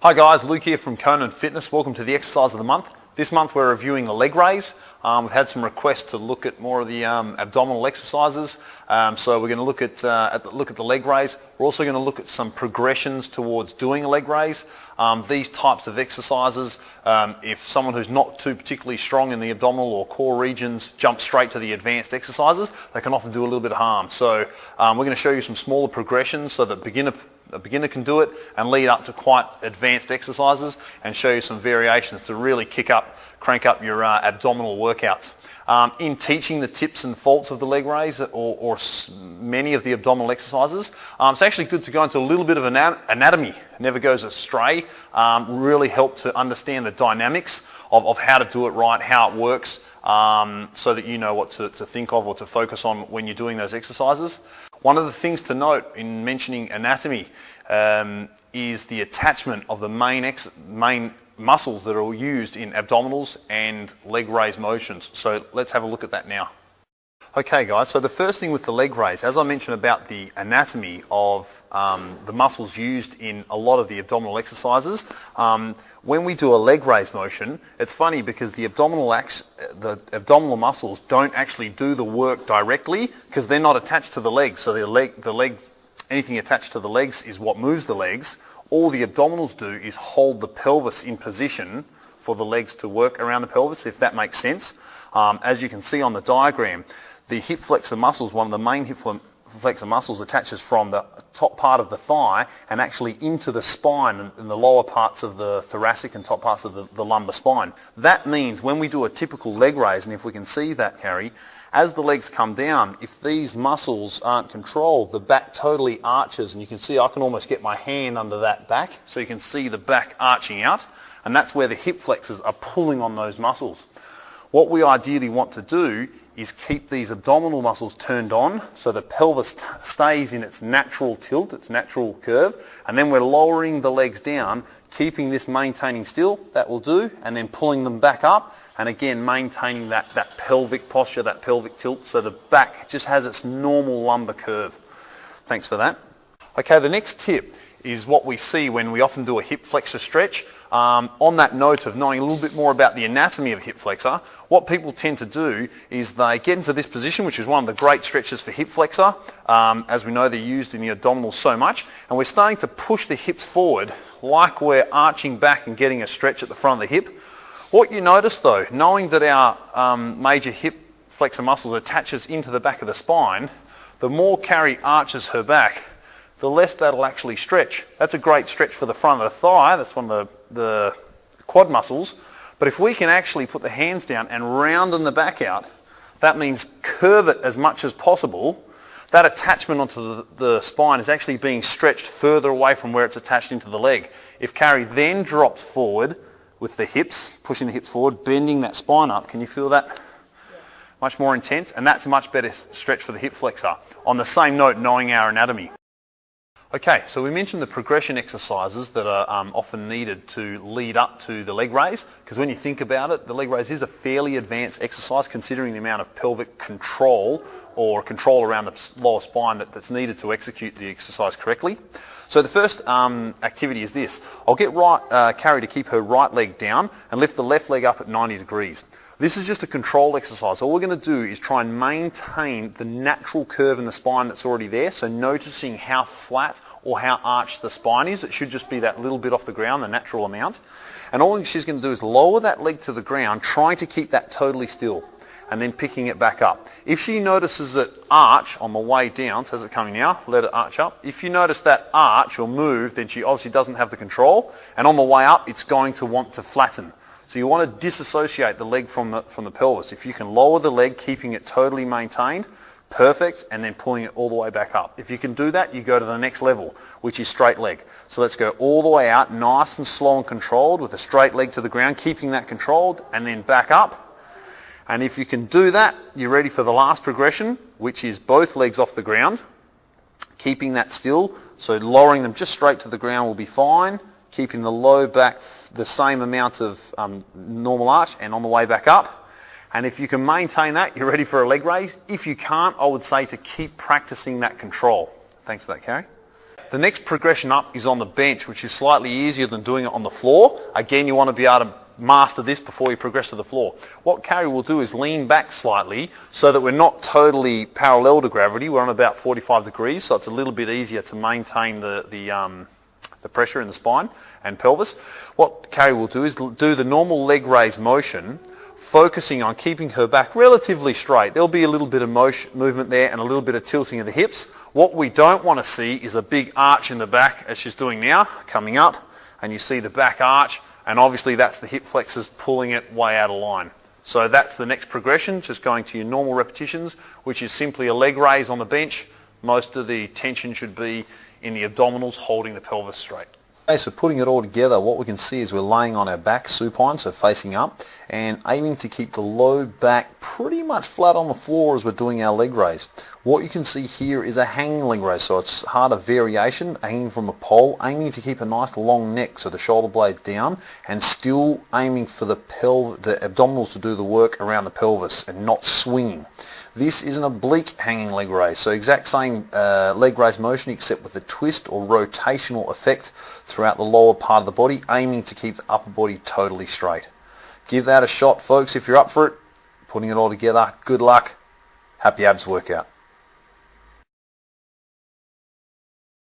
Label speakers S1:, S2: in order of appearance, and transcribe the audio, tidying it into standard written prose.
S1: Hi guys, Luke here from Conan Fitness. Welcome to the exercise of the month. This month we're reviewing the leg raise. We've had some requests to look at more of the abdominal exercises. So we're going to look at the leg raise. We're also going to look at some progressions towards doing a leg raise. These types of exercises, if someone who's not too particularly strong in the abdominal or core regions jumps straight to the advanced exercises, they can often do a little bit of harm. So we're going to show you some smaller progressions so that a beginner can do it and lead up to quite advanced exercises, and show you some variations to really crank up your abdominal workouts. In teaching the tips and faults of the leg raise or many of the abdominal exercises, it's actually good to go into a little bit of anatomy. Never goes astray. Really help to understand the dynamics of how to do it right, how it works, so that you know what to think of or to focus on when you're doing those exercises. One of the things to note in mentioning anatomy is the attachment of the main muscles that are used in abdominals and leg raise motions. So let's have a look at that now. Okay guys, so the first thing with the leg raise, as I mentioned about the anatomy of the muscles used in a lot of the abdominal exercises, when we do a leg raise motion, it's funny because the abdominal muscles don't actually do the work directly because they're not attached to the legs. So anything attached to the legs is what moves the legs. All the abdominals do is hold the pelvis in position for the legs to work around the pelvis, if that makes sense. As you can see on the diagram, the hip flexor muscles, one of the main hip flexor muscles, attaches from the top part of the thigh and actually into the spine and the lower parts of the thoracic and top parts of the lumbar spine. That means when we do a typical leg raise, and if we can see that, Carrie, as the legs come down, if these muscles aren't controlled, the back totally arches, and you can see I can almost get my hand under that back, so you can see the back arching out, and that's where the hip flexors are pulling on those muscles. What we ideally want to do is keep these abdominal muscles turned on so the pelvis stays in its natural tilt, its natural curve, and then we're lowering the legs down, keeping this maintaining still, that will do, and then pulling them back up, and again maintaining that pelvic posture, that pelvic tilt, so the back just has its normal lumbar curve. Thanks for that. Okay, the next tip is what we see when we often do a hip flexor stretch. On that note of knowing a little bit more about the anatomy of a hip flexor, what people tend to do is they get into this position, which is one of the great stretches for hip flexor. As we know, they're used in the abdominals so much, and we're starting to push the hips forward like we're arching back and getting a stretch at the front of the hip. What you notice though, knowing that our major hip flexor muscles attaches into the back of the spine, the more Carrie arches her back, the less that'll actually stretch. That's a great stretch for the front of the thigh. That's one of the quad muscles. But if we can actually put the hands down and roundin the back out, that means curve it as much as possible. That attachment onto the spine is actually being stretched further away from where it's attached into the leg. If Carrie then drops forward with the hips, pushing the hips forward, bending that spine up, can you feel that? Much more intense, and that's a much better stretch for the hip flexor. On the same note, knowing our anatomy. Okay, so we mentioned the progression exercises that are often needed to lead up to the leg raise, because when you think about it, the leg raise is a fairly advanced exercise considering the amount of pelvic control or control around the lower spine that's needed to execute the exercise correctly. So the first activity is this. I'll get Carrie to keep her right leg down and lift the left leg up at 90 degrees. This is just a control exercise. All we're going to do is try and maintain the natural curve in the spine that's already there. So noticing how flat or how arched the spine is. It should just be that little bit off the ground, the natural amount. And all she's going to do is lower that leg to the ground, trying to keep that totally still, and then picking it back up. If she notices it arch on the way down, so as it's coming now, let it arch up. If you notice that arch or move, then she obviously doesn't have the control. And on the way up, it's going to want to flatten. So you want to disassociate the leg from the pelvis. If you can lower the leg, keeping it totally maintained, perfect, and then pulling it all the way back up. If you can do that, you go to the next level, which is straight leg. So let's go all the way out, nice and slow and controlled, with a straight leg to the ground, keeping that controlled, and then back up. And if you can do that, you're ready for the last progression, which is both legs off the ground, keeping that still. So lowering them just straight to the ground will be fine. Keeping the low back the same amount of normal arch, and on the way back up. And if you can maintain that, you're ready for a leg raise. If you can't, I would say to keep practicing that control. Thanks for that, Carrie. The next progression up is on the bench, which is slightly easier than doing it on the floor. Again, you want to be able to master this before you progress to the floor. What Carrie will do is lean back slightly so that we're not totally parallel to gravity. We're on about 45 degrees, so it's a little bit easier to maintain the pressure in the spine and pelvis. What Carrie will do is do the normal leg raise motion, focusing on keeping her back relatively straight. There'll be a little bit of movement there and a little bit of tilting of the hips. What we don't want to see is a big arch in the back, as she's doing now, coming up, and you see the back arch, and obviously that's the hip flexors pulling it way out of line. So that's the next progression, just going to your normal repetitions, which is simply a leg raise on the bench. Most of the tension should be in the abdominals, holding the pelvis straight.
S2: Okay, so putting it all together, what we can see is we're laying on our back supine, so facing up, and aiming to keep the low back pretty much flat on the floor as we're doing our leg raise. What you can see here is a hanging leg raise, so it's harder variation, hanging from a pole, aiming to keep a nice long neck, so the shoulder blades down, and still aiming for the abdominals to do the work around the pelvis and not swinging. This is an oblique hanging leg raise, so exact same leg raise motion except with a twist or rotational effect throughout the lower part of the body, aiming to keep the upper body totally straight. Give that a shot, folks, if you're up for it. Putting it all together, good luck. Happy abs workout.